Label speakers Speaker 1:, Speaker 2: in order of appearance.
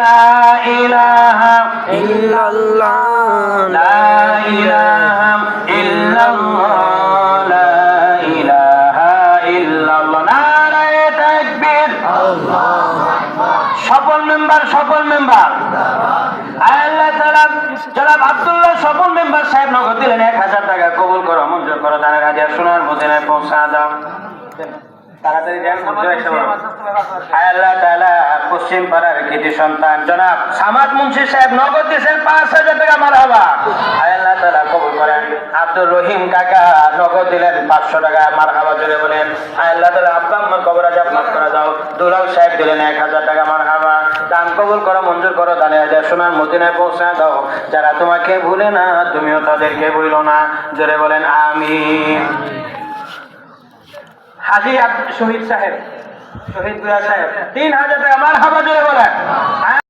Speaker 1: লা ইলাহা
Speaker 2: ইল্লাল্লাহ
Speaker 1: লা ইলাহা ইল্লাল্লাহ লা ইলাহা ইল্লাল্লাহ নারায়ে তাকবীর সকল মেম্বার আল্লাহ তাআলা জনাব আব্দুল্লাহ সকল মেম্বার সাহেব নগদ দিলেন 1000 টাকা কবুল করো মঞ্জুর করো দানের হাদিয়া সোনার মদিনায় পৌঁছা দাও তাড়াতাড়ি দেন আল্লাহ তাআলা পশ্চিম পাড়ার কৃতি সন্তান জনাব সামাদ মুন্সি সাহেব নগদ দিয়েছেন 5000 টাকা মারহাবা আল্লাহ তাআলা কবুল করেন আব্দুর রহিম কাকা নগদ দিলেন 500 টাকা মারহাবা জোরে বলেন আল্লাহ তাআলা আব্বা আম্মার কবর আজাব মাফ করে দাও দুলাল সাহেব দিলেন 1000 টাকা মারহাবা দান কবুল করো মঞ্জুর করো দানে হাদিয়া সোনার মদিনায় পৌঁছা দাও যারা তোমাকে ভুলে না তুমিও তাদেরকে ভুলো না জোরে বলেন আমিন হাজী শহীদ সাহেব শহীদ গুলা সাহেব 3000 টাকা মারহাবা জোরে বলেন।